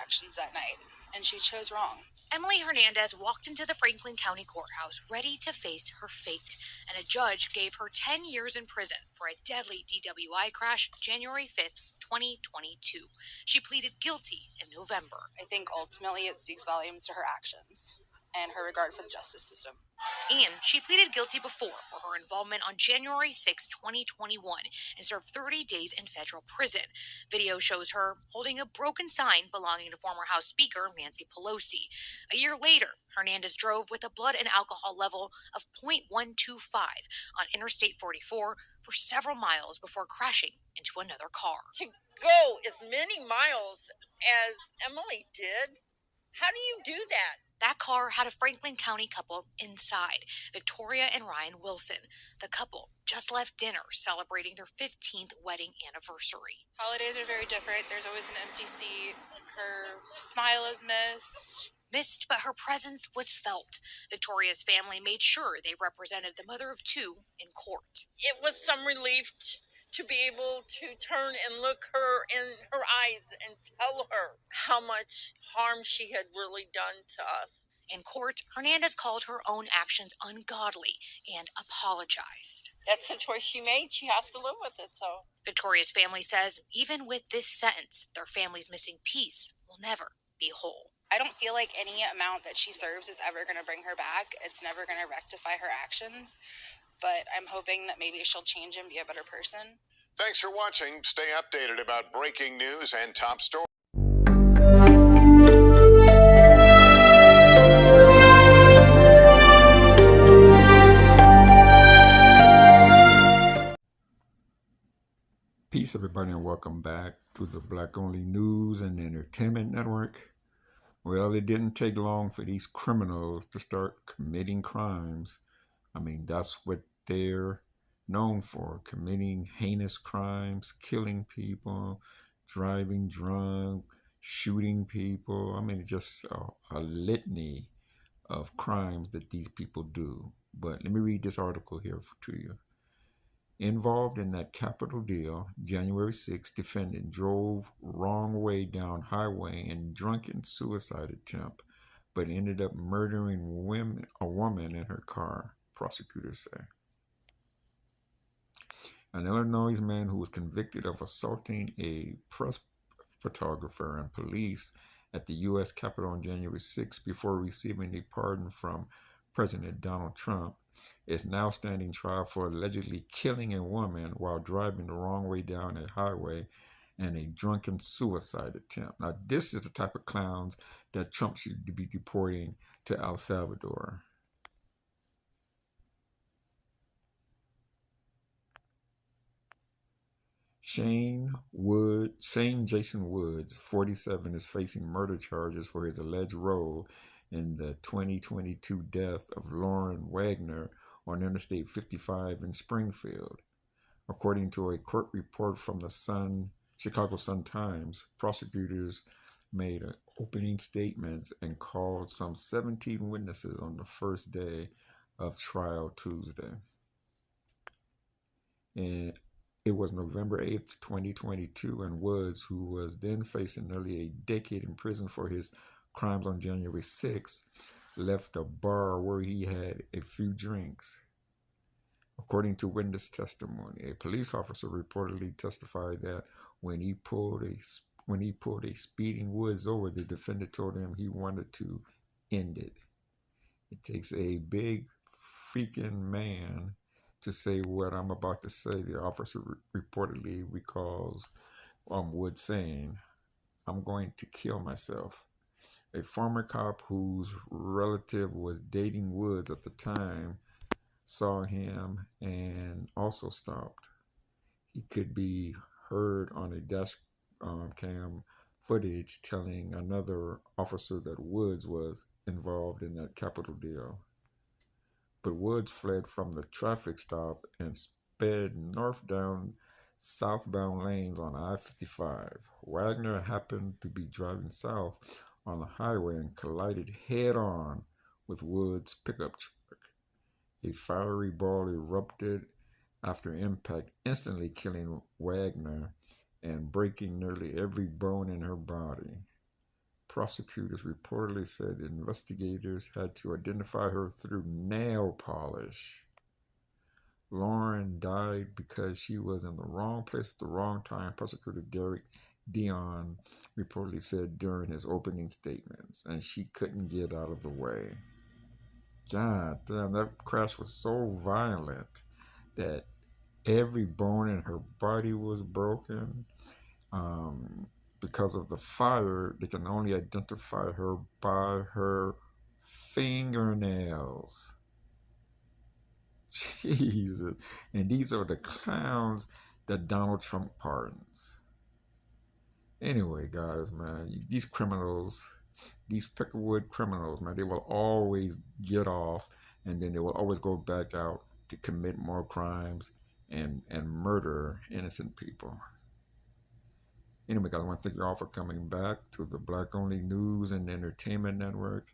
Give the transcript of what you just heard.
actions that night, and she chose wrong. Emily Hernandez walked into the Franklin County Courthouse ready to face her fate, and a judge gave her 10 years in prison for a deadly DWI crash January 5th, 2022. She pleaded guilty in November. I think ultimately it speaks volumes to her actions and her regard for the justice system. And she pleaded guilty before for her involvement on January 6, 2021, and served 30 days in federal prison. Video shows her holding a broken sign belonging to former House Speaker Nancy Pelosi. A year later, Hernandez drove with a blood and alcohol level of 0.125 on Interstate 44 for several miles before crashing into another car. To go as many miles as Emily did? How do you do that? That car had a Franklin County couple inside, Victoria and Ryan Wilson. The couple just left dinner celebrating their 15th wedding anniversary. Holidays are very different. There's always an empty seat. Her smile is missed. Missed, but her presence was felt. Victoria's family made sure they represented the mother of two in court. It was some relief to be able to turn and look her in her eyes and tell her how much harm she had really done to us. In court, Hernandez called her own actions ungodly and apologized. That's the choice she made. She has to live with it, so. Victoria's family says even with this sentence, their family's missing piece will never be whole. I don't feel like any amount that she serves is ever going to bring her back. It's never going to rectify her actions. But I'm hoping that maybe she'll change and be a better person. Thanks for watching. Stay updated about breaking news and top stories. Peace, everybody, and welcome back to the Black Only News and Entertainment Network. Well, it didn't take long for these criminals to start committing crimes. I mean, that's what they're known for, committing heinous crimes, killing people, driving drunk, shooting people. I mean, it's just a litany of crimes that these people do. But let me read this article here to you. Involved in that capital deal, January 6, defendant drove wrong way down highway in drunken suicide attempt, but ended up murdering a woman in her car, prosecutors say. An Illinois man who was convicted of assaulting a press photographer and police at the U.S. Capitol on January 6 before receiving a pardon from President Donald Trump is now standing trial for allegedly killing a woman while driving the wrong way down a highway and a drunken suicide attempt. Now, this is the type of clowns that Trump should be deporting to El Salvador. Shane Jason Woods, 47, is facing murder charges for his alleged role in the 2022 death of Lauren Wagner on Interstate 55 in Springfield. According to a court report from the Chicago Sun-Times, prosecutors made opening statements and called some 17 witnesses on the first day of trial Tuesday. And it was November 8th, 2022, and Woods, who was then facing nearly a decade in prison for his crimes on January 6th, left a bar where he had a few drinks. According to witness testimony, a police officer reportedly testified that when he pulled a speeding Woods over, the defendant told him he wanted to end it. It takes a big freaking man to say what I'm about to say. The officer reportedly recalls Woods saying, "I'm going to kill myself." A former cop whose relative was dating Woods at the time saw him and also stopped. He could be heard on a dash cam footage telling another officer that Woods was involved in that capital deal. But Woods fled from the traffic stop and sped north down southbound lanes on I-55. Wagner happened to be driving south on the highway and collided head-on with Woods' pickup truck. A fiery ball erupted after impact, instantly killing Wagner and breaking nearly every bone in her body. prosecutors reportedly said investigators had to identify her through nail polish. Lauren died because she was in the wrong place at the wrong time, prosecutor Derek Dion reportedly said during his opening statements, and she couldn't get out of the way. God damn, that crash was so violent that every bone in her body was broken. Because of the fire, they can only identify her by her fingernails. Jesus. And these are the clowns that Donald Trump pardons. Anyway, guys, man, these criminals, these Peckerwood criminals, man, they will always get off, and then they will always go back out to commit more crimes and murder innocent people. Anyway, guys, I want to thank you all for coming back to the Black Only News and Entertainment Network.